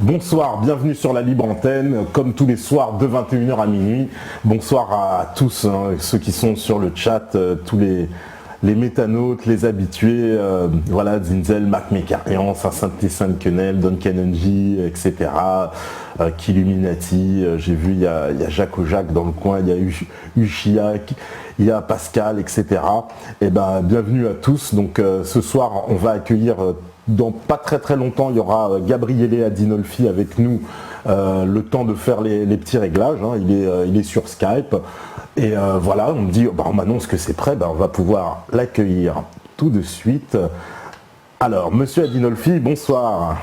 Bonsoir, bienvenue sur la libre antenne, comme tous les soirs de 21h à minuit. Bonsoir à tous, ceux qui sont sur le chat, tous les métanautes, les habitués, voilà, Zinzel, Mac Mécarian, Saint-Saint-Saint-Quenel, Don Canonji, etc. Killuminati, j'ai vu, il y a Jacques Ojac dans le coin, il y a Uchiak, il y a Pascal, etc. Et ben, bienvenue à tous. Donc ce soir, on va accueillir... dans pas très longtemps, il y aura Gabriele Adinolfi avec nous, le temps de faire les petits réglages, hein. Il est sur Skype. Et voilà, on me dit, on m'annonce que c'est prêt, on va pouvoir l'accueillir tout de suite. Alors, monsieur Adinolfi, bonsoir.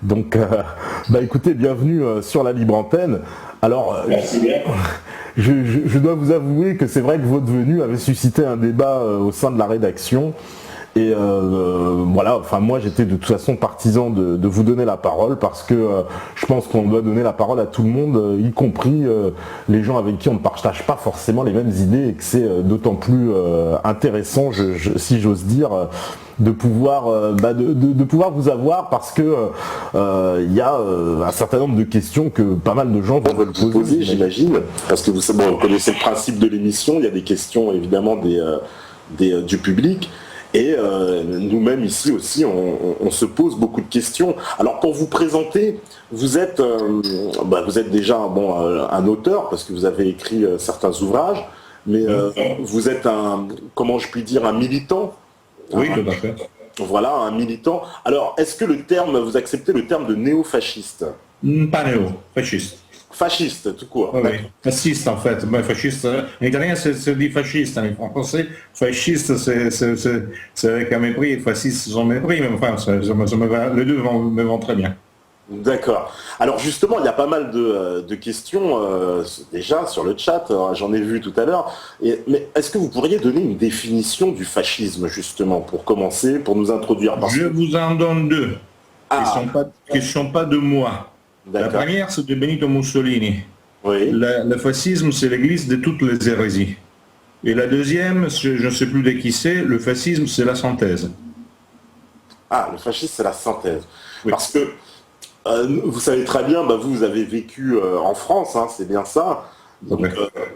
Donc, écoutez, bienvenue sur la libre antenne. Alors, Merci bien. Je dois vous avouer que c'est vrai que votre venue avait suscité un débat au sein de la rédaction. Et voilà, enfin moi j'étais de toute façon partisan de vous donner la parole parce que je pense qu'on doit donner la parole à tout le monde, y compris les gens avec qui on ne partage pas forcément les mêmes idées et que c'est d'autant plus intéressant, si j'ose dire, de pouvoir de pouvoir vous avoir parce que il y a un certain nombre de questions que pas mal de gens veulent vous poser, j'imagine, parce que vous connaissez le principe de l'émission, il y a des questions évidemment du public. Et nous-mêmes ici aussi, on se pose beaucoup de questions. Alors pour vous présenter, vous êtes déjà un auteur, parce que vous avez écrit certains ouvrages, mais vous êtes comment je puis dire, un militant. Oui, tout à fait. Voilà, un militant. Alors, est-ce que vous acceptez le terme de néo-fasciste? Pas néo, fasciste. Fasciste, tout court. Oui, fasciste en fait. Mais fasciste, en italien c'est dit fasciste, en français, fasciste c'est avec un mépris, fasciste sans mépris, mais enfin, les deux me vont très bien. D'accord. Alors justement, il y a pas mal de questions déjà sur le chat, j'en ai vu tout à l'heure. Mais est-ce que vous pourriez donner une définition du fascisme, justement, pour commencer, pour nous introduire? Je vous en donne deux, qui ne sont pas de moi. La première, c'est de Benito Mussolini. Oui. Le fascisme, c'est l'église de toutes les hérésies. Et la deuxième, je ne sais plus de qui c'est, le fascisme, c'est la synthèse. Ah, le fascisme, c'est la synthèse. Oui. Parce que vous savez très bien, vous avez vécu en France, hein, c'est bien ça.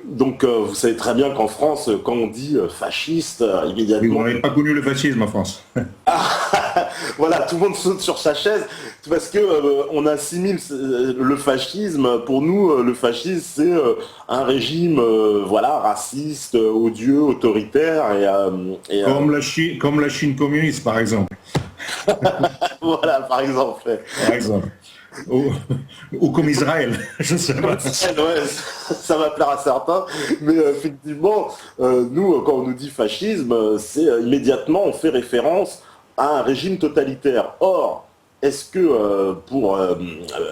Donc vous savez très bien qu'en France, quand on dit fasciste, immédiatement... Vous n'avez pas connu le fascisme en France. Voilà, tout le monde saute sur sa chaise, parce que on assimile le fascisme, pour nous, le fascisme, c'est un régime raciste, odieux, autoritaire. Comme la Chine communiste, par exemple. Voilà, par exemple. Ou comme Israël, je sais pas. Ouais, ça va plaire à certains, mais effectivement, nous, quand on nous dit fascisme, c'est immédiatement, on fait référence à un régime totalitaire. Or, est-ce que,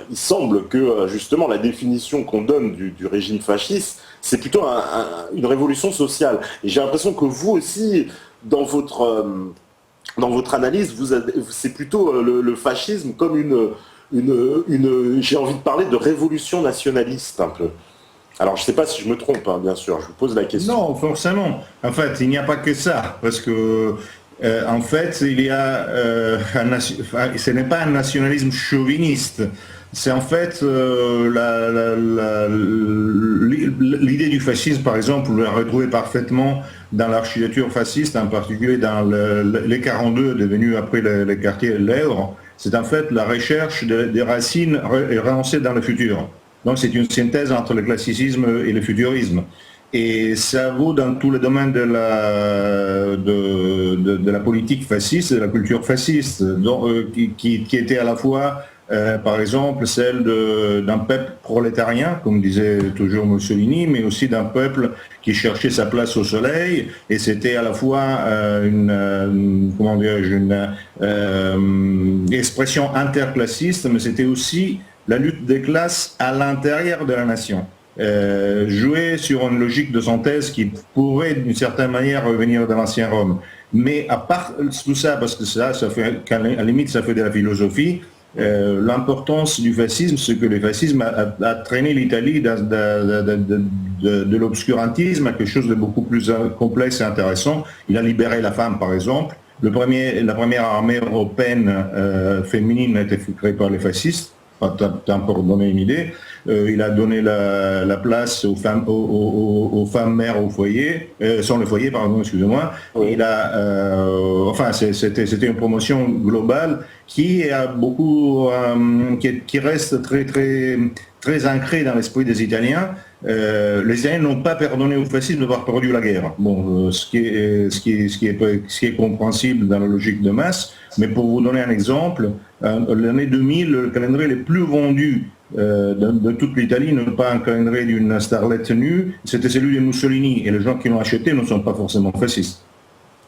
il semble que, justement, la définition qu'on donne du régime fasciste, c'est plutôt une révolution sociale. Et j'ai l'impression que vous aussi, dans votre analyse, c'est plutôt le fascisme comme j'ai envie de parler de révolution nationaliste un peu. Alors je ne sais pas si je me trompe, hein, bien sûr, je vous pose la question. Non, forcément. En fait, il n'y a pas que ça, parce que en fait, il y a ce n'est pas un nationalisme chauviniste. C'est en fait l'idée du fascisme, par exemple, vous la retrouvez parfaitement dans l'architecture fasciste, en particulier dans les 42 devenus après le quartier Lèvres. C'est en fait la recherche des racines relancées dans le futur. Donc c'est une synthèse entre le classicisme et le futurisme. Et ça vaut dans tous les domaines de la politique fasciste, de la culture fasciste, qui était à la fois, par exemple, celle d'un peuple prolétarien, comme disait toujours Mussolini, mais aussi d'un peuple qui cherchait sa place au soleil, et c'était à la fois une expression interclassiste, mais c'était aussi la lutte des classes à l'intérieur de la nation. Jouer sur une logique de synthèse qui pourrait d'une certaine manière revenir de l'ancien Rome. Mais à part tout ça, parce que ça fait, à la limite ça fait de la philosophie, l'importance du fascisme, c'est que le fascisme a traîné l'Italie de l'obscurantisme à quelque chose de beaucoup plus complexe et intéressant. Il a libéré la femme, par exemple. La première armée européenne féminine a été créée par les fascistes, pour donner une idée. Il a donné la place aux femmes mères au foyer, sans le foyer, pardon, excusez-moi. Oui. C'était une promotion globale qui a beaucoup, qui reste très très très ancrée dans l'esprit des Italiens. Les Italiens n'ont pas pardonné au fascisme d'avoir perdu la guerre. Bon, ce qui est compréhensible dans la logique de masse. Mais pour vous donner un exemple, l'année 2000, le calendrier le plus vendu de toute l'Italie, non pas un calendrier d'une starlette nue, c'était celui de Mussolini. Et les gens qui l'ont acheté ne sont pas forcément fascistes.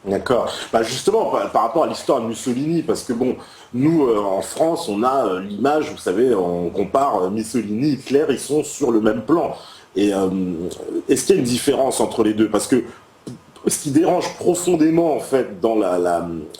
D'accord. Justement, par rapport à l'histoire de Mussolini, parce que bon, nous, en France, on a l'image, vous savez, on compare Mussolini, Hitler, ils sont sur le même plan. Et est-ce qu'il y a une différence entre les deux? Parce que ce qui dérange profondément, en fait, dans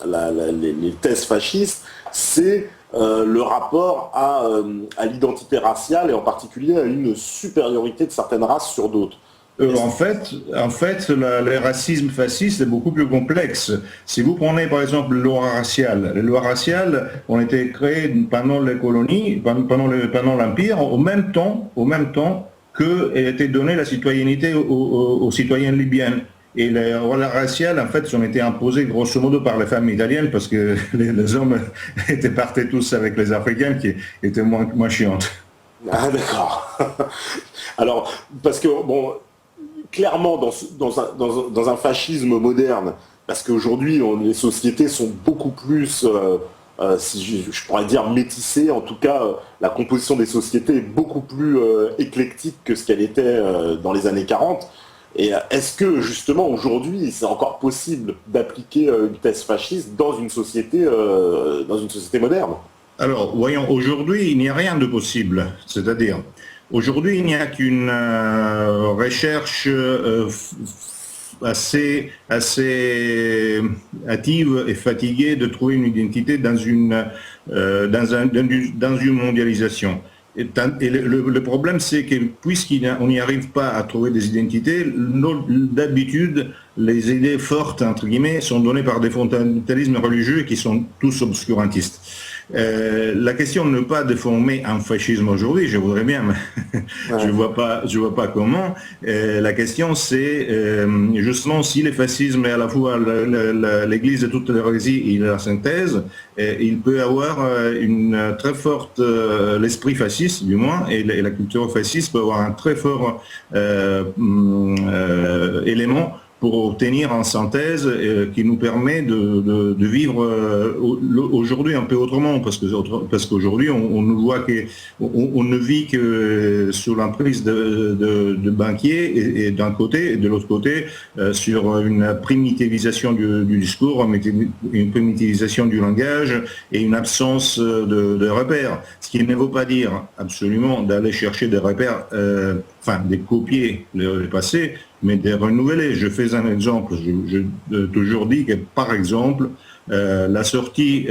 les thèses fascistes, c'est le rapport à l'identité raciale et en particulier à une supériorité de certaines races sur d'autres. En fait, le racisme fasciste est beaucoup plus complexe. Si vous prenez par exemple les lois raciales ont été créées pendant les colonies, pendant l'Empire, au même temps qu'elle était donnée la citoyenneté aux citoyens libyens. Et les lois raciales, en fait, ont été imposées grosso modo par les femmes italiennes parce que les hommes étaient partis tous avec les Africaines qui étaient moins chiantes. Ah d'accord. Alors, parce que, bon, clairement, dans un fascisme moderne, parce qu'aujourd'hui, les sociétés sont beaucoup plus, si je pourrais dire, métissées. En tout cas, la composition des sociétés est beaucoup plus éclectique que ce qu'elle était dans les années 40. Et est-ce que, justement, aujourd'hui, c'est encore possible d'appliquer une thèse fasciste dans une société moderne? Alors, voyons, aujourd'hui, il n'y a rien de possible. C'est-à-dire, aujourd'hui, il n'y a qu'une recherche assez hâtive et fatiguée de trouver une identité dans une mondialisation. Et le problème, c'est que puisqu'on n'y arrive pas à trouver des identités, d'habitude, les idées fortes, entre guillemets, sont données par des fondamentalismes religieux qui sont tous obscurantistes. La question n'est pas de former un fascisme aujourd'hui, je voudrais bien, mais je vois pas comment. La question c'est justement si le fascisme est à la fois l'église de toutes les hérésies et la synthèse, il peut avoir une très forte l'esprit fasciste du moins, et la culture fasciste peut avoir un très fort élément pour obtenir une synthèse qui nous permet de vivre aujourd'hui un peu autrement, parce qu'aujourd'hui on ne voit on ne vit que sous l'emprise de banquiers et d'un côté, et de l'autre côté sur une primitivisation du discours, une primitivisation du langage et une absence de repères, ce qui ne veut pas dire absolument d'aller chercher des repères, de copier le passé, mais de renouveler. Je fais un exemple, je toujours dit que par exemple, la sortie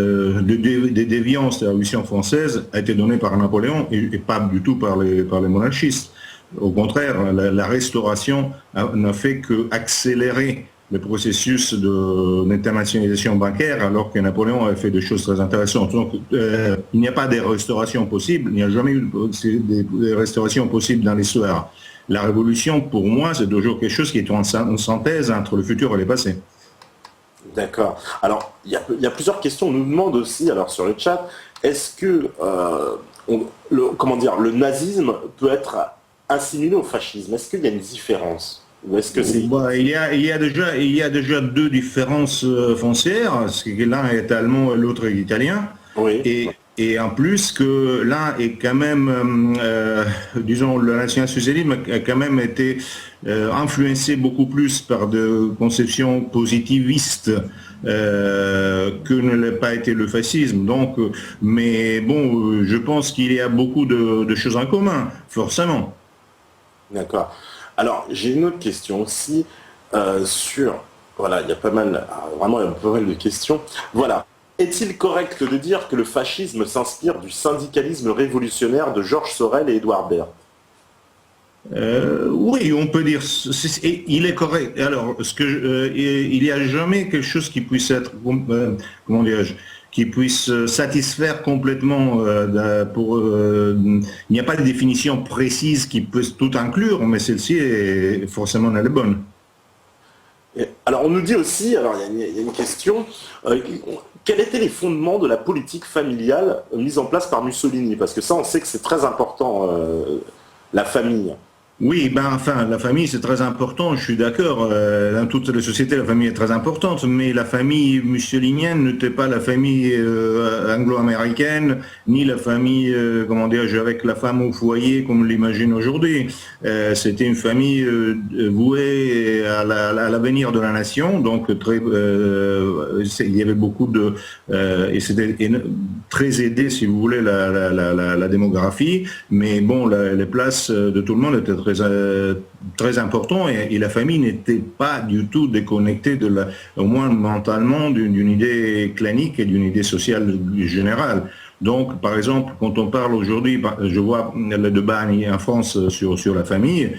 des déviances de la Révolution française a été donnée par Napoléon et pas du tout par les monarchistes. Au contraire, la restauration n'a fait qu'accélérer le processus d'internationalisation bancaire, alors que Napoléon avait fait des choses très intéressantes. Donc, il n'y a pas de restauration possible, il n'y a jamais eu de restauration possible dans l'histoire. La révolution, pour moi, c'est toujours quelque chose qui est en synthèse entre le futur et le passé. D'accord. Alors, il y a plusieurs questions. On nous demande aussi, alors sur le chat, est-ce que le nazisme peut être assimilé au fascisme? Est-ce qu'il y a une différence? Ou est-ce que c'est... il y a déjà deux différences foncières, l'un est allemand et l'autre est italien. Oui. Et en plus que l'un est quand même, disons, le national-socialisme a quand même été influencé beaucoup plus par des conceptions positivistes que ne l'a pas été le fascisme. Donc, mais bon, je pense qu'il y a beaucoup de choses en commun, forcément. D'accord. Alors, j'ai une autre question aussi sur... Voilà, il y a pas mal de questions. Voilà. Est-il correct de dire que le fascisme s'inspire du syndicalisme révolutionnaire de Georges Sorel et Édouard Baird? Oui, on peut dire, il est correct. Alors, il n'y a jamais quelque chose qui puisse être, comment dirais-je, qui puisse satisfaire complètement. Il n'y a pas de définition précise qui puisse tout inclure, mais celle-ci est forcément elle est bonne. Alors, on nous dit aussi, alors il y a une question, quels étaient les fondements de la politique familiale mise en place par Mussolini? Parce que ça, on sait que c'est très important, la famille. Oui, enfin, la famille c'est très important, je suis d'accord. Dans toutes les sociétés, la famille est très importante, mais la famille mussolinienne n'était pas la famille anglo-américaine, ni la famille, comment dire, avec la femme au foyer comme on l'imagine aujourd'hui. C'était une famille vouée à l'avenir de la nation, donc il y avait beaucoup de... et c'était très aidé, si vous voulez, la démographie, mais bon, les places de tout le monde étaient très important et la famille n'était pas du tout déconnectée au moins mentalement d'une idée clanique et d'une idée sociale générale. Donc, par exemple, quand on parle aujourd'hui, je vois le débat en France sur la famille,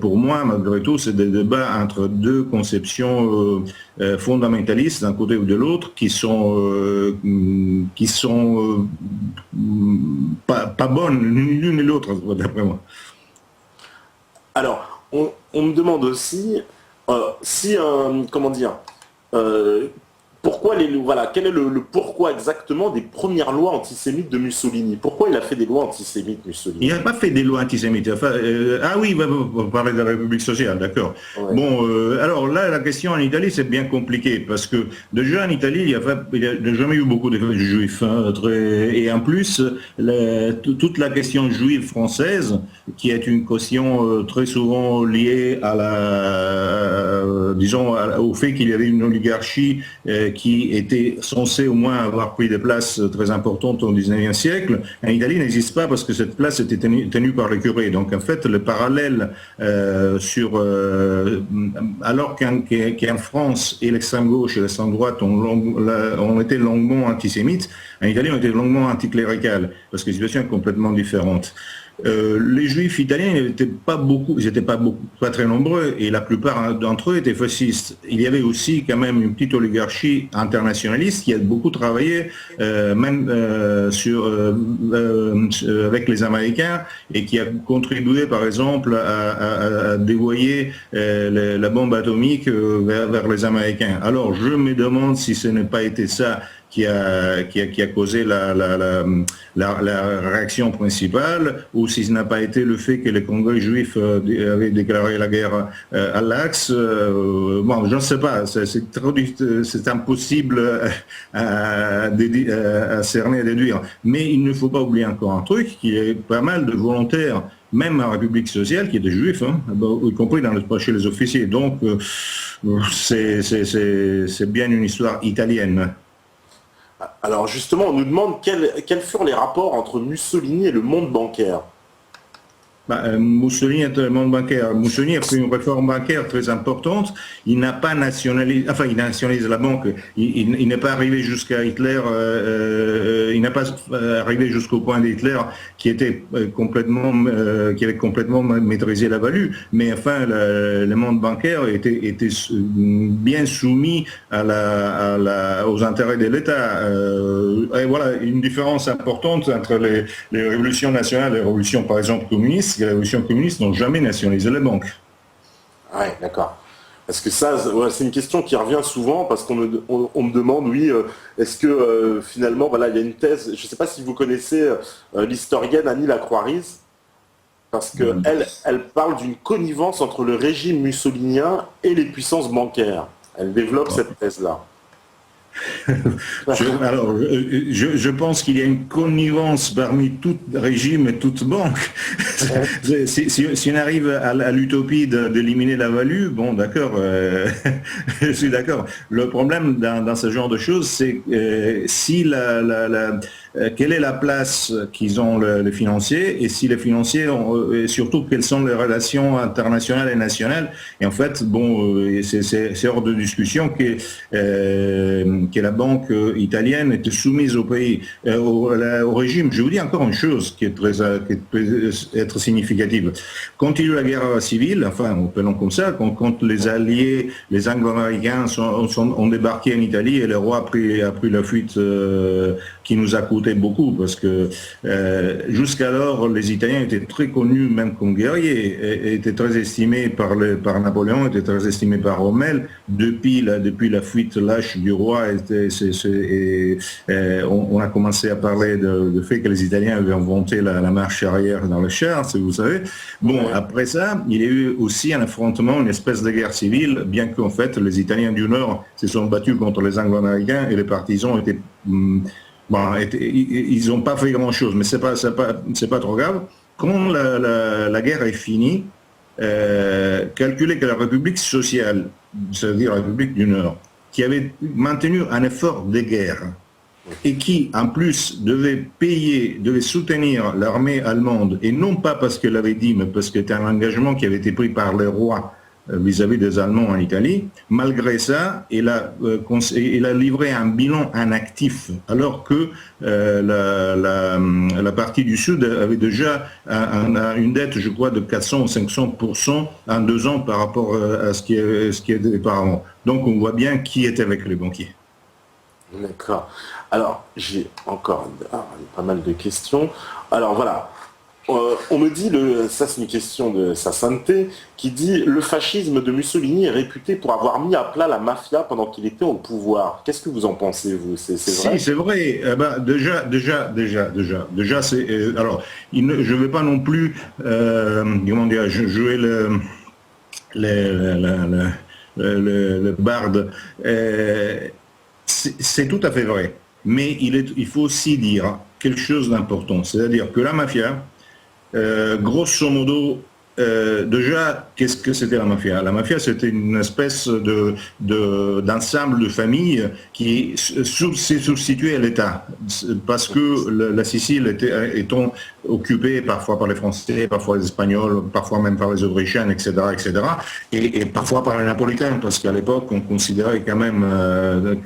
pour moi, malgré tout, c'est des débats entre deux conceptions fondamentalistes d'un côté ou de l'autre qui sont pas bonnes, l'une et l'autre, d'après moi. Alors, on me demande aussi comment dire, pourquoi quel est le pourquoi exactement des premières lois antisémites de Mussolini? Pourquoi il a fait des lois antisémites, Mussolini? Il n'a pas fait des lois antisémites. Enfin, ah oui, vous parlez de la République sociale, d'accord. Ouais. Bon, alors là, la question en Italie, c'est bien compliqué, parce que déjà en Italie, il n'y a jamais eu beaucoup de juifs. Hein, et en plus, toute la question juive française, qui est une question très souvent liée à disons, au fait qu'il y avait une oligarchie qui était censée au moins avoir pris des places très importantes au XIXe siècle, en Italie n'existe pas parce que cette place était tenue par les curés. Donc en fait, le parallèle alors qu'en France et l'extrême gauche et l'extrême droite ont été longuement antisémites, en Italie on était longuement anticlérical, parce que la situation est complètement différente. Les juifs italiens n'étaient pas très nombreux et la plupart d'entre eux étaient fascistes. Il y avait aussi quand même une petite oligarchie internationaliste qui a beaucoup travaillé même avec les Américains et qui a contribué par exemple à dévoyer la bombe atomique vers les Américains. Alors je me demande si ce n'est pas été ça qui a causé la réaction principale, ou si ce n'a pas été le fait que les Congrès juifs avaient déclaré la guerre à l'Axe. Bon, je ne sais pas, c'est impossible à cerner, à déduire. Mais il ne faut pas oublier encore un truc, qu'il y a pas mal de volontaires, même en République sociale, qui étaient juifs, hein, y compris chez les officiers. Donc, c'est bien une histoire italienne. Alors justement, on nous demande quels furent les rapports entre Mussolini et le monde bancaire. Mussolini est le monde bancaire. Mussolini a fait une réforme bancaire très importante. Il n'a pas nationalisé, enfin il nationalise la banque. Il n'est pas arrivé jusqu'à Hitler. Il n'a pas arrivé jusqu'au point d'Hitler qui avait complètement maîtrisé la value. Mais enfin, le monde bancaire était bien soumis aux intérêts de l'État. Et voilà une différence importante entre les révolutions nationales et les révolutions, par exemple, communistes. Les révolutions communistes n'ont jamais nationalisé les banques. Oui, d'accord. Parce que ça, c'est une question qui revient souvent, parce qu'on me demande, oui, est-ce que finalement, voilà, il y a une thèse, je ne sais pas si vous connaissez l'historienne Annie Lacroix-Riz, parce qu'elle parle d'une connivence entre le régime mussolinien et les puissances bancaires. Elle développe cette thèse-là. Je pense qu'il y a une connivence parmi tout régime et toute banque. Si on arrive à l'utopie d'éliminer la value, bon d'accord, je suis d'accord. Le problème dans ce genre de choses, c'est si quelle est la place qu'ils ont les financiers, et si les financiers et surtout quelles sont les relations internationales et nationales. Et en fait, bon, c'est hors de discussion que la banque italienne était soumise au pays, au régime. Je vous dis encore une chose qui peut être significative. Quand il y a eu la guerre civile, enfin, appelons comme ça, quand les alliés, les Anglo-Américains ont débarqué en Italie, et le roi a pris la fuite qui nous a coûté beaucoup, parce que jusqu'alors, les Italiens étaient très connus, même comme guerriers, et étaient très estimés par Napoléon, étaient très estimés par Rommel. Depuis la fuite lâche du roi, on a commencé à parler du fait que les Italiens avaient inventé la marche arrière dans les chars, si vous savez. Bon, après ça, il y a eu aussi un affrontement, une espèce de guerre civile, bien qu'en fait, les Italiens du Nord se sont battus contre les Anglo-Américains, et les partisans étaient... ils n'ont pas fait grand-chose, mais c'est pas trop grave. Quand la guerre est finie, calculez que la République sociale, c'est-à-dire la République du Nord, qui avait maintenu un effort de guerre et qui, en plus, devait soutenir l'armée allemande, et non pas parce qu'elle avait dit, mais parce que c'était un engagement qui avait été pris par le roi vis-à-vis des Allemands en Italie. Malgré ça, il a livré un bilan inactif, alors que la partie du Sud avait déjà une dette, je crois, de 400 ou 500% en 2 ans par rapport à ce qui était auparavant. Donc on voit bien qui était avec les banquiers. D'accord. Alors, j'ai encore pas mal de questions. Alors voilà. On me dit, ça c'est une question de sa sainteté, qui dit « Le fascisme de Mussolini est réputé pour avoir mis à plat la mafia pendant qu'il était au pouvoir ». Qu'est-ce que vous en pensez, vous? C'est vrai? Si, c'est vrai. Déjà, c'est... alors, je ne vais pas non plus, comment dire, jouer le barde. C'est tout à fait vrai. Mais il faut aussi dire quelque chose d'important. C'est-à-dire que la mafia... grosso modo, déjà, qu'est-ce que c'était la mafia? La mafia, c'était une espèce d'ensemble de familles qui s'est substitué à l'État, parce que la Sicile étant occupée parfois par les Français, parfois les Espagnols, parfois même par les Autrichiens, etc., et parfois par les Napolitains, parce qu'à l'époque, on considérait quand même,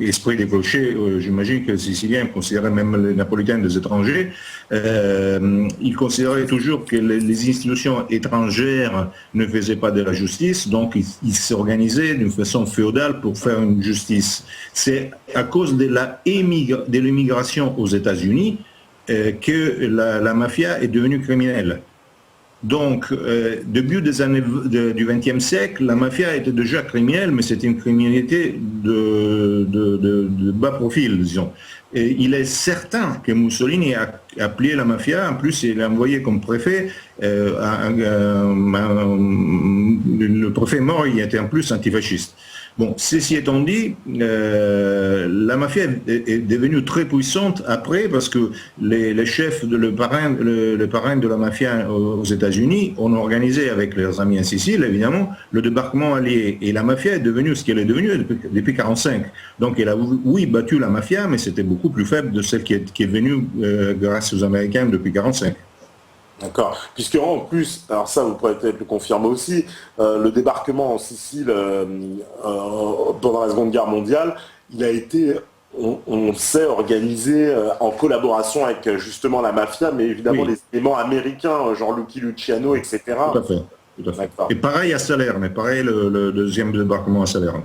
esprit des clochers, j'imagine que les Siciliens considéraient même les Napolitains des étrangers. Ils considéraient toujours que les institutions étrangères ne faisaient pas de la justice, donc ils s'organisaient d'une façon féodale pour faire une justice. C'est à cause de l'immigration aux États-Unis que la mafia est devenue criminelle. Donc, début des années du XXe siècle, la mafia était déjà criminelle, mais c'était une criminalité de bas profil, disons. Et il est certain que Mussolini a appelé la mafia, en plus il a envoyé comme préfet, le préfet mort, il était en plus antifasciste. Bon, ceci étant dit, la mafia est devenue très puissante après, parce que les chefs, le parrain de la mafia aux États-Unis ont organisé avec leurs amis en Sicile, évidemment, le débarquement allié. Et la mafia est devenue ce qu'elle est devenue depuis 1945. Donc elle a, oui, battu la mafia, mais c'était beaucoup plus faible de celle qui est venue grâce aux Américains depuis 1945. D'accord. Puisque en plus, alors ça vous pourrez peut-être le confirmer aussi, le débarquement en Sicile pendant la Seconde Guerre mondiale, il a été, on sait, organisé en collaboration avec justement la mafia, mais évidemment oui, les éléments américains, genre Lucky Luciano, etc. Tout à fait. Tout à fait. Et pareil à Salerne, pareil le deuxième débarquement à Salerne.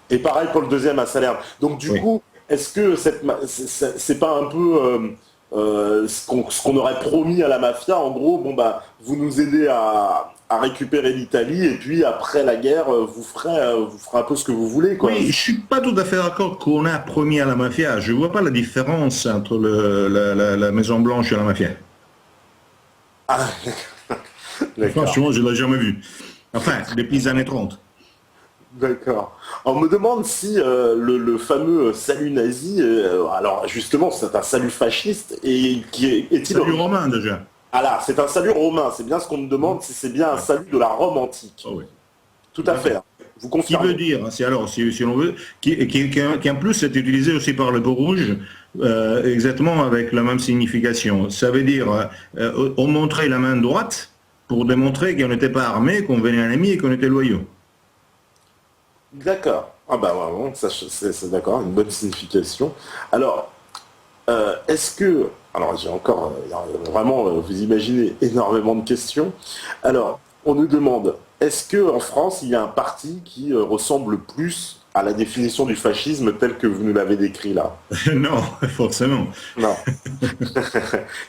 Et pareil pour le deuxième à Salerne. Donc du oui, coup, est-ce que c'est pas un peu... ce qu'on aurait promis à la mafia, en gros, bon bah vous nous aidez à récupérer l'Italie et puis après la guerre vous ferez un peu ce que vous voulez, quoi. Oui, je suis pas tout à fait d'accord qu'on a promis à la mafia. Je vois pas la différence entre la Maison Blanche et la mafia. Ah, franchement, je l'ai jamais vu. Enfin, depuis les années 30. D'accord. On me demande si le fameux salut nazi, alors justement c'est un salut fasciste, et qui est-il... Salut romain déjà. Ah là, c'est un salut romain, c'est bien ce qu'on me demande, si c'est bien un salut de la Rome antique. Oh oui. Tout à fait. Vous Qui confirmez? veut dire, si l'on veut, qui en plus est utilisé aussi par le Beau-Rouge, exactement avec la même signification. Ça veut dire, on montrait la main droite pour démontrer qu'on n'était pas armé, qu'on venait un ennemi et qu'on était loyaux. D'accord. Ah bah vraiment, ça c'est d'accord, une bonne signification. Alors, est-ce que... Alors j'ai encore, vraiment, vous imaginez, énormément de questions. Alors, on nous demande, est-ce qu'en France, il y a un parti qui ressemble plus à la définition du fascisme telle que vous nous l'avez décrit là? Non, forcément. Non. Il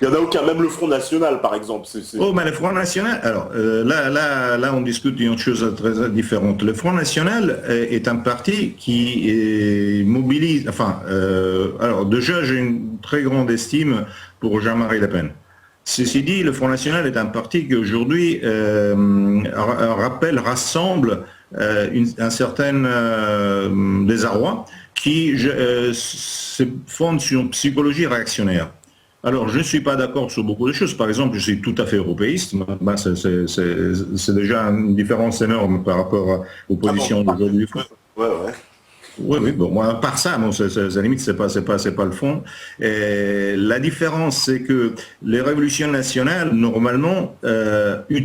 n'y en a aucun, même le Front National par exemple. Oh, mais le Front National, alors là, on discute d'une chose très différente. Le Front National est un parti qui mobilise, enfin, alors déjà, j'ai une très grande estime pour Jean-Marie Le Pen. Ceci dit, le Front National est un parti qui aujourd'hui rassemble un certain désarroi qui se fonde sur une psychologie réactionnaire. Alors, je ne suis pas d'accord sur beaucoup de choses. Par exemple, je suis tout à fait européiste. Ben, c'est déjà une différence énorme par rapport aux positions d'aujourd'hui. Ouais, ouais. Oui, oui, bon, moi, à part ça, bon, à limite, c'est pas le fond. Et la différence, c'est que les révolutions nationales, normalement, rassemblent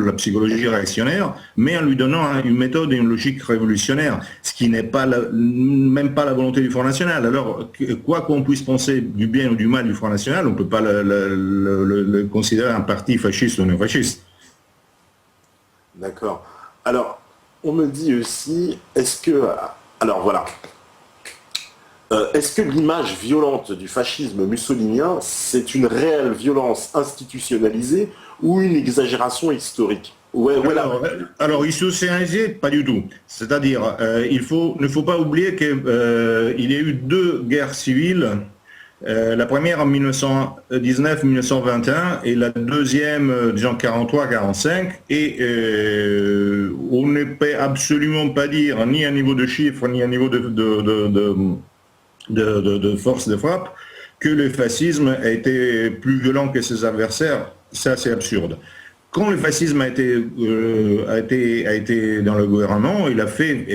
la psychologie réactionnaire, mais en lui donnant une méthode et une logique révolutionnaire, ce qui n'est pas même pas la volonté du Front National. Alors, quoi qu'on puisse penser du bien ou du mal du Front National, on ne peut pas le considérer un parti fasciste ou néo-fasciste. D'accord. Alors, on me dit aussi, alors voilà, est-ce que l'image violente du fascisme mussolinien, c'est une réelle violence institutionnalisée ou une exagération historique? Alors, iso-océanisé, pas du tout. C'est-à-dire, ne faut pas oublier qu'il y a eu deux guerres civiles. La première en 1919-1921 et la deuxième, disons, 43-45. Et on ne peut absolument pas dire, ni à niveau de chiffres, ni à niveau de force de frappe, que le fascisme a été plus violent que ses adversaires. Ça, c'est absurde. Quand le fascisme a été dans le gouvernement, il a fait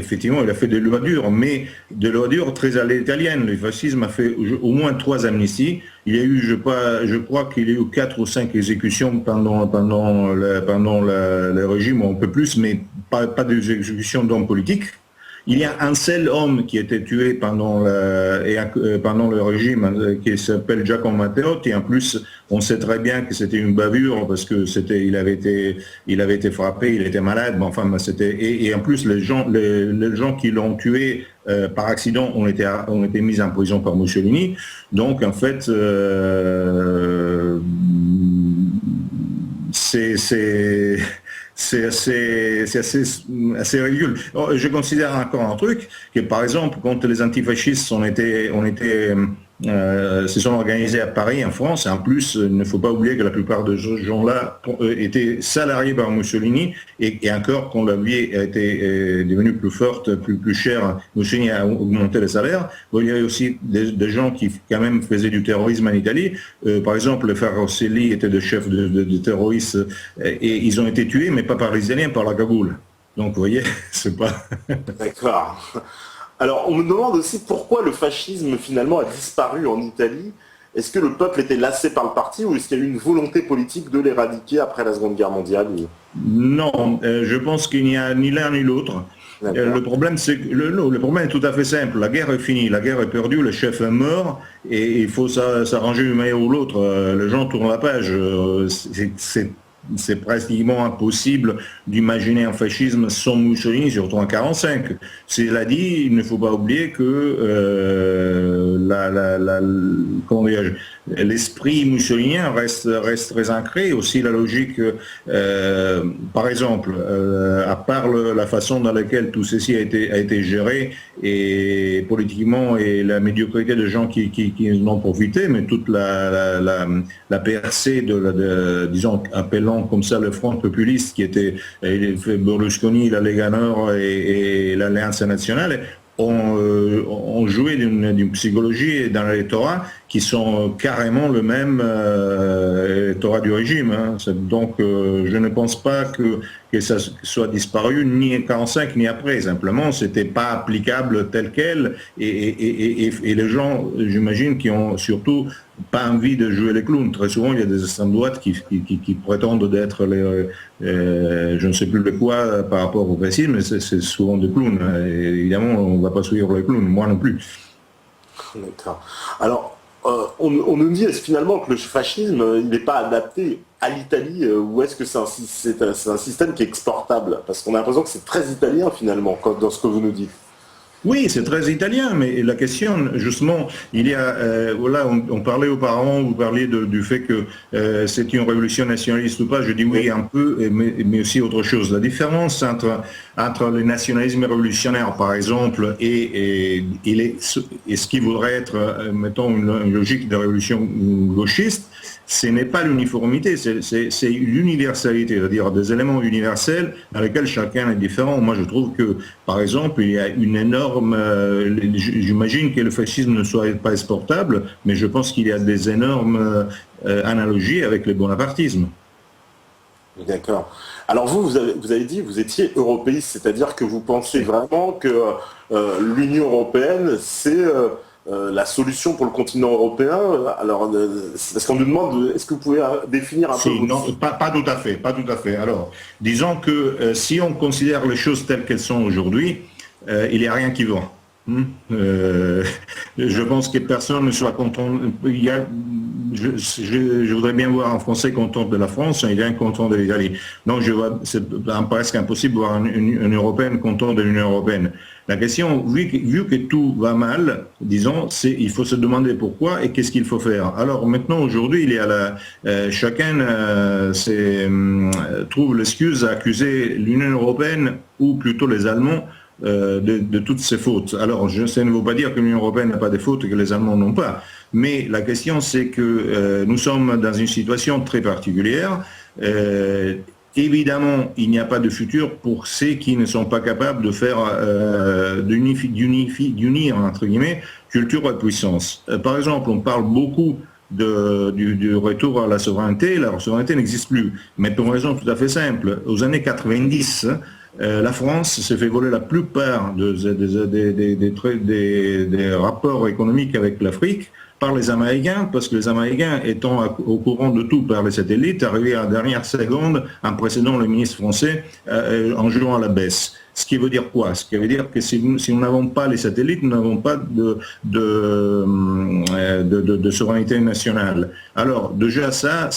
des lois dures, mais des lois dures très à l'italienne. Le fascisme a fait au moins 3 amnisties. Il y a eu, je crois qu'il y a eu 4 ou 5 exécutions pendant le régime, un peu plus, mais pas des exécutions d'hommes politiques. Il y a un seul homme qui a été tué pendant le régime qui s'appelle Giacomo Matteotti. En plus, on sait très bien que c'était une bavure parce que il avait été frappé, il était malade. Mais enfin, et en plus les gens qui l'ont tué par accident ont été mis en prison par Mussolini. Donc en fait, c'est assez ridicule. Je considère encore un truc, que par exemple, quand les antifascistes se sont organisés à Paris, en France, en plus, il ne faut pas oublier que la plupart de ces gens-là étaient salariés par Mussolini, et encore, quand la vie a été devenue plus forte, plus chère, Mussolini a augmenté les salaires. Bon, il y avait aussi des gens qui quand même faisaient du terrorisme en Italie. Par exemple, le frère Rosselli était le chef de terroristes, et ils ont été tués, mais pas par les Italiens, par la Cagoule. Donc, vous voyez, c'est pas... D'accord. Alors, on me demande aussi pourquoi le fascisme finalement a disparu en Italie. Est-ce que le peuple était lassé par le parti ou est-ce qu'il y a eu une volonté politique de l'éradiquer après la Seconde Guerre mondiale? Non, je pense qu'il n'y a ni l'un ni l'autre. Le problème, le problème est tout à fait simple. La guerre est finie, la guerre est perdue, le chef est mort et il faut s'arranger une manière ou l'autre. Les gens tournent la page. C'est pratiquement impossible d'imaginer un fascisme sans Mussolini, surtout en 1945. Cela dit, il ne faut pas oublier que l'esprit mussolinien reste très ancré. Aussi la logique, par exemple, à part la façon dans laquelle tout ceci a été géré, et politiquement, et la médiocrité de gens qui en ont profité, mais toute la percée disons, appelant comme ça le front populiste qui était Berlusconi, la Lega Nord et l'Alliance nationale, ont joué d'une psychologie dans l'électorat qui sont carrément le même électorat du régime. Hein. Donc je ne pense pas que ça soit disparu ni en 45 ni après. Simplement, c'était pas applicable tel quel. Et les gens, j'imagine, qui ont surtout pas envie de jouer les clowns. Très souvent, il y a des extrêmes droites qui prétendent d'être je ne sais plus de quoi par rapport au fascisme, mais c'est souvent des clowns. Et évidemment, on ne va pas suivre les clowns, moi non plus. D'accord. Alors, on nous dit finalement que le fascisme, il n'est pas adapté à l'Italie, ou est-ce que c'est un système qui est exportable? Parce qu'on a l'impression que c'est très italien finalement, dans ce que vous nous dites. Oui, c'est très italien, mais la question, justement, il y a, voilà, on parlait auparavant, vous parliez du fait que c'est une révolution nationaliste ou pas, je dis oui un peu, mais aussi autre chose. La différence entre le nationalisme révolutionnaire, par exemple, et ce qui voudrait être, mettons, une logique de révolution gauchiste, ce n'est pas l'uniformité, c'est l'universalité, c'est-à-dire des éléments universels dans lesquels chacun est différent. Moi, je trouve que, par exemple, il y a une énorme... J'imagine que le fascisme ne soit pas exportable, mais je pense qu'il y a des énormes analogies avec le bonapartisme. D'accord. Alors vous avez dit que vous étiez européiste, c'est-à-dire que vous pensez vraiment que l'Union européenne, c'est... la solution pour le continent européen. Alors, parce qu'on nous demande, est-ce que vous pouvez définir un peu... Non, pas tout à fait, pas tout à fait. Alors, disons que si on considère les choses telles qu'elles sont aujourd'hui, il n'y a rien qui va. Je pense que personne ne soit content. Je voudrais bien voir un Français content de la France, un Italien content de l'Italie. Donc, c'est presque impossible de voir une Européenne content de l'Union européenne. La question, vu que tout va mal, disons, il faut se demander pourquoi et qu'est-ce qu'il faut faire. Alors maintenant, aujourd'hui, il y a chacun trouve l'excuse à accuser l'Union européenne, ou plutôt les Allemands, de toutes ces fautes. Alors, ça ne veut pas dire que l'Union européenne n'a pas de fautes et que les Allemands n'ont pas. Mais la question, c'est que nous sommes dans une situation très particulière. Évidemment, il n'y a pas de futur pour ceux qui ne sont pas capables de faire, d'unir, entre guillemets, culture et puissance. Par exemple, on parle beaucoup du retour à la souveraineté. La souveraineté n'existe plus, mais pour une raison tout à fait simple. Aux années 90, la France s'est fait voler la plupart des rapports économiques avec l'Afrique par les Américains, parce que les Américains, étant au courant de tout par les satellites, arrivaient à la dernière seconde en précédant le ministre français en jouant à la baisse. Ce qui veut dire quoi? Ce qui veut dire que si nous n'avons pas les satellites, nous n'avons pas de souveraineté nationale. Alors déjà ça,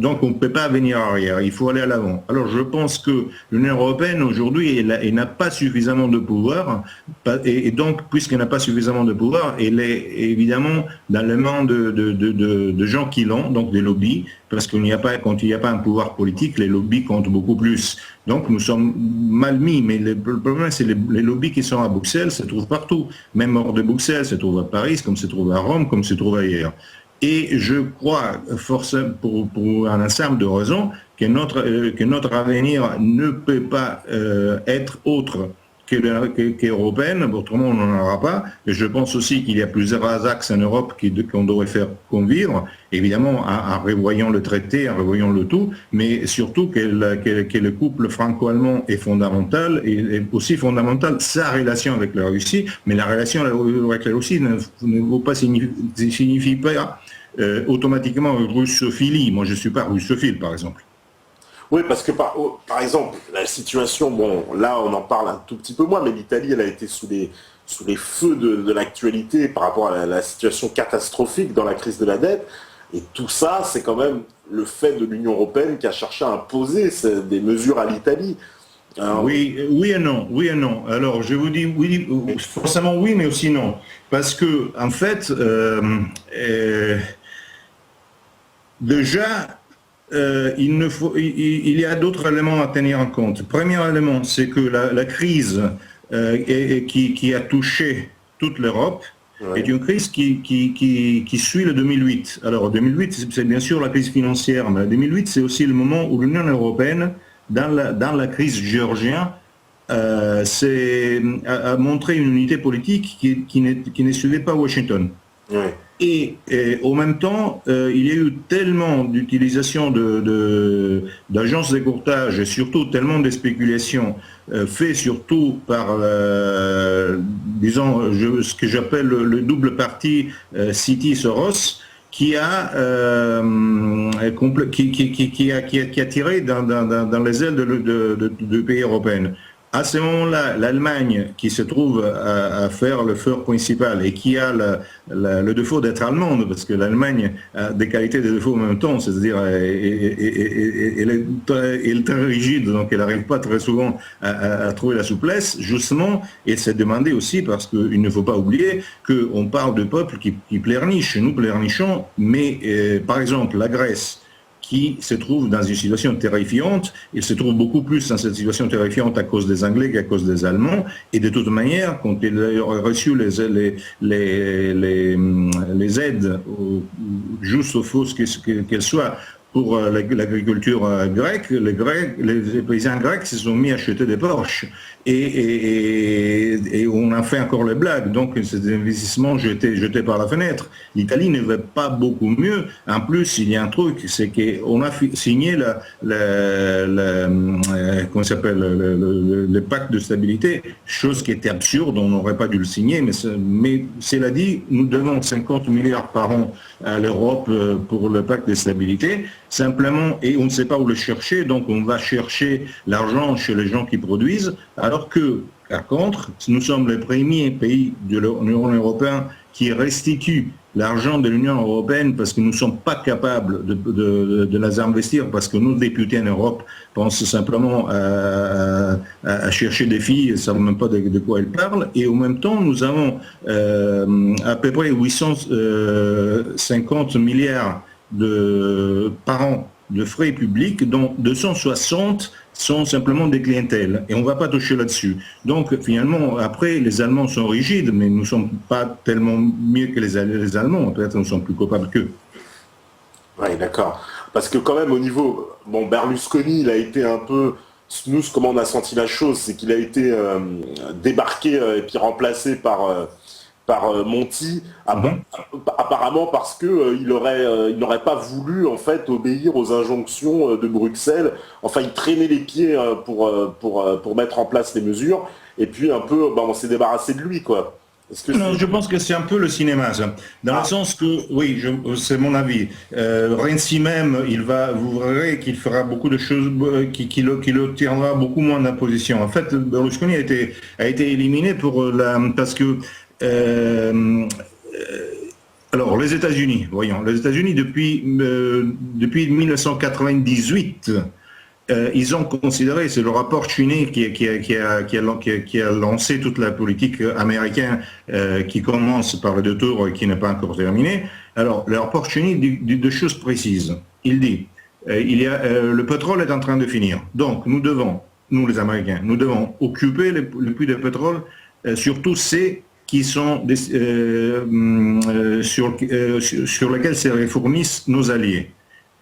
donc on ne peut pas venir arrière, il faut aller à l'avant. Alors je pense que l'Union européenne aujourd'hui, elle n'a pas suffisamment de pouvoir, et donc puisqu'elle n'a pas suffisamment de pouvoir, elle est évidemment dans les mains de gens qui l'ont, donc des lobbies, parce quand il n'y a pas un pouvoir politique, les lobbies comptent beaucoup plus. Donc nous sommes mal mis, mais le problème c'est les lobbies qui sont à Bruxelles se trouvent partout. Même hors de Bruxelles, se trouvent à Paris, comme se trouve à Rome, comme se trouve ailleurs. Et je crois, forcément, pour un ensemble de raisons, que notre avenir ne peut pas être autre qu'européenne, autrement on n'en aura pas. Et je pense aussi qu'il y a plusieurs axes en Europe qu'on devrait faire convivre, évidemment en revoyant le traité, en revoyant le tout, mais surtout que le couple franco-allemand est fondamental, et aussi fondamental sa relation avec la Russie, mais la relation avec la Russie ne signifie pas automatiquement russophilie. Moi je ne suis pas russophile par exemple. Oui, parce que par exemple, la situation, bon, là on en parle un tout petit peu moins, mais l'Italie, elle a été sous les feux de l'actualité par rapport à la situation catastrophique dans la crise de la dette. Et tout ça, c'est quand même le fait de l'Union européenne qui a cherché à imposer des mesures à l'Italie. Oui et non. Alors je vous dis oui, forcément oui, mais aussi non. Parce que, en fait, déjà, il y a d'autres éléments à tenir en compte. Premier élément, c'est que la crise qui a touché toute l'Europe est une crise qui suit le 2008. Alors 2008, c'est bien sûr la crise financière, mais 2008, c'est aussi le moment où l'Union européenne, dans la crise géorgienne, a montré une unité politique qui ne suivait pas Washington. Ouais. Et en même temps, il y a eu tellement d'utilisation d'agences de courtage et surtout tellement de spéculations faites surtout par, disons, ce que j'appelle le double parti Citi-Soros, qui a, qui a tiré dans les ailes de pays européens. À ce moment-là, l'Allemagne, qui se trouve à faire le fort principal et qui a le défaut d'être allemande, parce que l'Allemagne a des qualités et des défauts en même temps, c'est-à-dire elle est très rigide, donc elle n'arrive pas très souvent à trouver la souplesse, justement, et c'est demandé aussi parce qu'il ne faut pas oublier qu'on parle de peuples qui pleurnichent. Nous pleurnichons, mais par exemple la Grèce, qui se trouve dans une situation terrifiante. Il se trouve beaucoup plus dans cette situation terrifiante à cause des Anglais qu'à cause des Allemands. Et de toute manière, quand il a reçu les aides, justes ou fausses qu'elles soient, pour l'agriculture grecque, les paysans grecs se sont mis à acheter des Porsche. Et on a fait encore les blagues. Donc, c'est des investissements jetés par la fenêtre. L'Italie ne va pas beaucoup mieux. En plus, il y a un truc, c'est qu'on a signé le pacte de stabilité, chose qui était absurde, on n'aurait pas dû le signer, mais cela dit, nous donnons 50 milliards par an à l'Europe pour le pacte de stabilité, simplement, et on ne sait pas où le chercher, donc on va chercher l'argent chez les gens qui produisent, alors que, par contre, nous sommes les premiers pays de l'Union européenne qui restituent l'argent de l'Union européenne parce que nous ne sommes pas capables de les investir, parce que nos députés en Europe pensent simplement à chercher des filles, ils ne savent même pas de quoi ils parlent, et en même temps nous avons à peu près 850 milliards par an de frais publics, dont 260 sont simplement des clientèles, et on ne va pas toucher là-dessus. Donc finalement, après, les Allemands sont rigides, mais nous ne sommes pas tellement mieux que les Allemands, peut-être nous sommes plus coupables qu'eux. Oui, d'accord. Parce que quand même au niveau... Bon, Berlusconi, il a été un peu... Nous, comment on a senti la chose, c'est qu'il a été débarqué et puis remplacé par Monti, apparemment parce que il n'aurait pas voulu en fait obéir aux injonctions de Bruxelles. Enfin, il traînait les pieds pour mettre en place les mesures. Et puis un peu, on s'est débarrassé de lui, quoi. Non, je pense que c'est un peu le cinéma, ça. Dans le sens que, oui, c'est mon avis. Renzi même, vous verrez qu'il fera beaucoup de choses qui le tiendra beaucoup moins en position. En fait, Berlusconi a été éliminé parce que alors les États-Unis, voyons, les États-Unis depuis 1998. Ils ont considéré, c'est le rapport Cheney qui a lancé toute la politique américaine qui commence par les 2 tours et qui n'est pas encore terminée. Alors, le rapport Cheney dit 2 choses précises. Il dit, le pétrole est en train de finir. Donc, nous les Américains, nous devons occuper les puits de pétrole, surtout ces qui sont sur lesquels se fournissent nos alliés,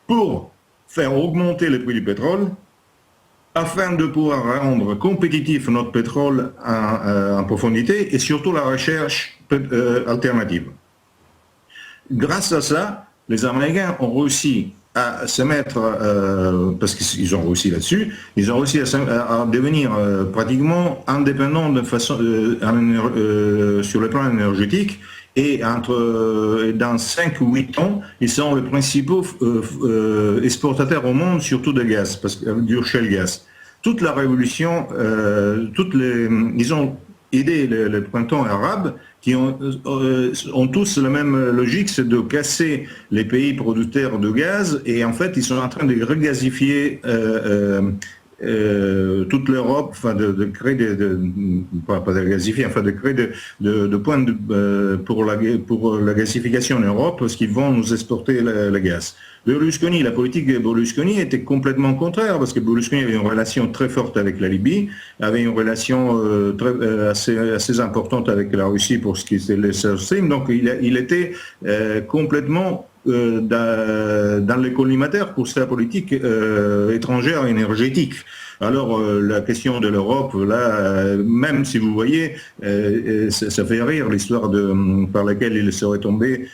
pour faire augmenter les prix du pétrole, afin de pouvoir rendre compétitif notre pétrole en profondité et surtout la recherche alternative. Grâce à ça, les Américains ont réussi à se mettre, parce qu'ils ont réussi là-dessus, ils ont réussi à devenir pratiquement indépendants de façon, sur le plan énergétique, et dans 5 ou 8 ans, ils sont les principaux exportateurs au monde, surtout de gaz, du shale gas. Toute la révolution, ils ont aidé le printemps arabe, qui ont tous la même logique, c'est de casser les pays producteurs de gaz, et en fait ils sont en train de regasifier toute l'Europe, enfin de créer pas de gasifier, enfin de créer de points pour la gasification en Europe, parce qu'ils vont nous exporter le gaz. Berlusconi, la politique de Berlusconi était complètement contraire, parce que Berlusconi avait une relation très forte avec la Libye, avait une relation assez importante avec la Russie pour ce qui était le South Stream, donc il était complètement dans le collimateur pour sa politique étrangère et énergétique. Alors la question de l'Europe, là, même si vous voyez, ça fait rire l'histoire par laquelle il serait tombé,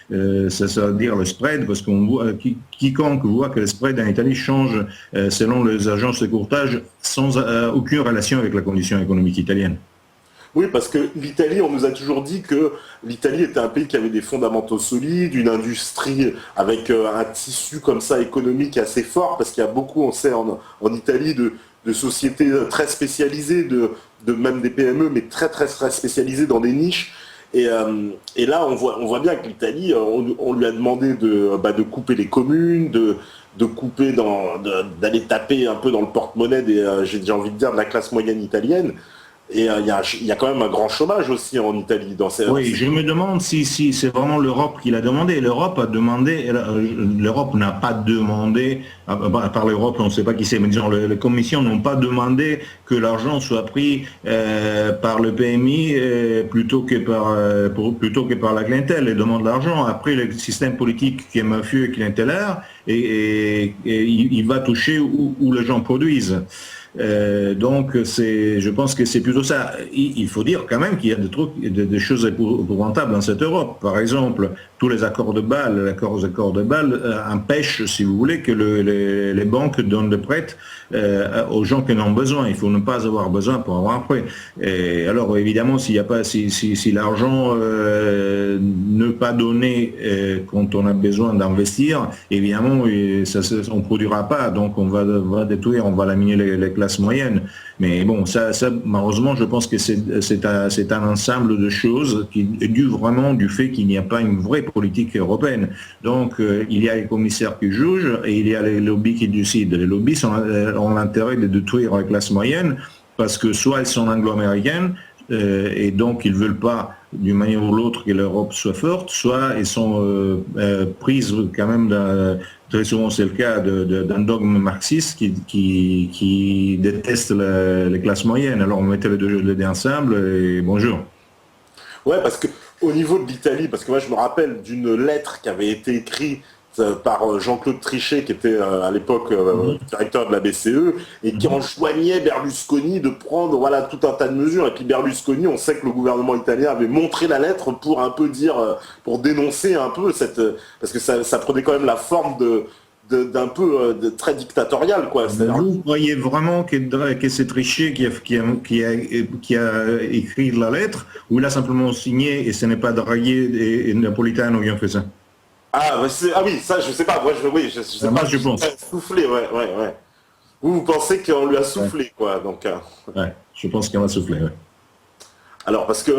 ça veut dire le spread, parce qu'on voit, quiconque voit que le spread en Italie change selon les agences de courtage sans aucune relation avec la condition économique italienne. Oui, parce que l'Italie, on nous a toujours dit que l'Italie était un pays qui avait des fondamentaux solides, une industrie avec un tissu comme ça économique assez fort, parce qu'il y a beaucoup, on sait, en Italie, de sociétés très spécialisées, de même des PME, mais très très très spécialisées dans des niches. Et là, on voit bien que l'Italie, on lui a demandé de couper les communes, de couper, d'aller taper un peu dans le porte-monnaie j'ai envie de dire, de la classe moyenne italienne. Et il y a quand même un grand chômage aussi en Italie. Oui, je me demande si c'est vraiment l'Europe qui l'a demandé. L'Europe n'a pas demandé, par l'Europe, on ne sait pas qui c'est, mais disons, les commissions n'ont pas demandé que l'argent soit pris par le PMI plutôt que par la clientèle. Ils demandent l'argent. Après, le système politique qui est mafieux et clientélaire, et il va toucher où les gens produisent. Donc je pense que c'est plutôt ça. Il faut dire quand même qu'il y a des choses épouvantables dans cette Europe. Par exemple, tous les accords de Bâle, empêchent, si vous voulez, que les banques donnent des prêts aux gens qui en ont besoin. Il faut ne pas avoir besoin pour avoir un prêt. Et alors évidemment, si l'argent ne pas donné quand on a besoin d'investir, évidemment, on ne produira pas. Donc on va détruire, on va laminer les classes moyennes. Mais bon, ça malheureusement, je pense que c'est un ensemble de choses qui est dû vraiment du fait qu'il n'y a pas une vraie politique européenne. Donc, il y a les commissaires qui jugent et il y a les lobbies qui décident. Les lobbies ont l'intérêt de détruire la classe moyenne parce que soit elles sont anglo-américaines et donc ils ne veulent pas d'une manière ou l'autre que l'Europe soit forte, soit elles sont prises quand même très souvent c'est le cas d'un dogme marxiste qui déteste les classes moyennes. Alors on mettait les deux ensemble et bonjour. Ouais, parce que au niveau de l'Italie, parce que moi je me rappelle d'une lettre qui avait été écrite par Jean-Claude Trichet, qui était à l'époque directeur de la BCE, et qui enjoignait Berlusconi de prendre tout un tas de mesures. Et puis Berlusconi, on sait que le gouvernement italien avait montré la lettre pour un peu dire, pour dénoncer un peu parce que ça prenait quand même la forme d'un peu très dictatorial, quoi. Vous croyez vraiment que c'est Trichet qui a écrit la lettre, ou il a simplement signé et ce n'est pas Draghi et Napolitano qui ont fait ça? Oui, ça je sais pas. Moi je sais pas. Je pense. Soufflé, ouais. Vous pensez qu'on lui a soufflé, quoi. Donc. Ouais, je pense qu'on a soufflé. Ouais. Alors parce que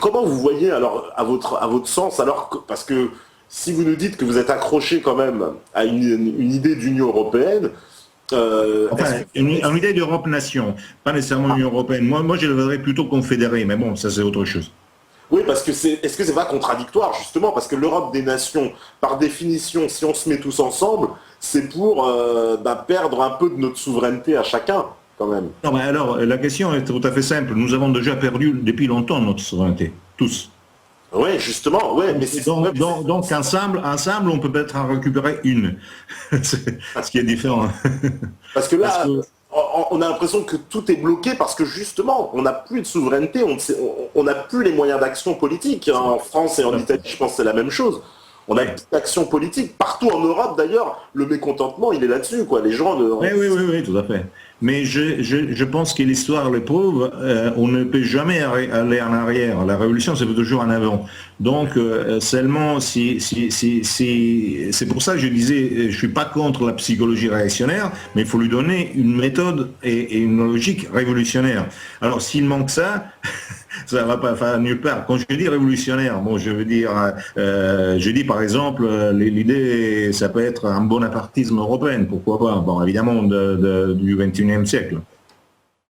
comment vous voyez alors à votre sens parce que si vous nous dites que vous êtes accroché quand même à une idée d'Union européenne. Une idée d'Europe-nation, pas nécessairement Union européenne. Moi je le verrais plutôt confédéré, mais bon, ça c'est autre chose. Oui, parce que est-ce que c'est pas contradictoire justement, parce que l'Europe des nations, par définition, si on se met tous ensemble, c'est pour perdre un peu de notre souveraineté à chacun, quand même. Non, mais alors la question est tout à fait simple. Nous avons déjà perdu depuis longtemps notre souveraineté, tous. Oui, justement, ouais. Mais donc ensemble, on peut peut-être en récupérer une, ce qui est différent. Parce que là. On a l'impression que tout est bloqué parce que justement, on n'a plus de souveraineté, on n'a plus les moyens d'action politique. En France et en Italie, je pense que c'est la même chose. On a plus d'action politique. Partout en Europe, d'ailleurs, le mécontentement, il est là-dessus, quoi. Les gens... Oui, tout à fait. Mais je pense que l'histoire le prouve, on ne peut jamais aller en arrière. La révolution, c'est toujours en avant. Donc, seulement si c'est pour ça que je disais, je suis pas contre la psychologie réactionnaire, mais il faut lui donner une méthode et une logique révolutionnaire. Alors, s'il manque ça, ça va pas faire nulle part. Quand je dis révolutionnaire, bon, je veux dire, je dis par exemple, l'idée, ça peut être un bonapartisme européen, pourquoi pas. Bon, évidemment, du XXIe siècle.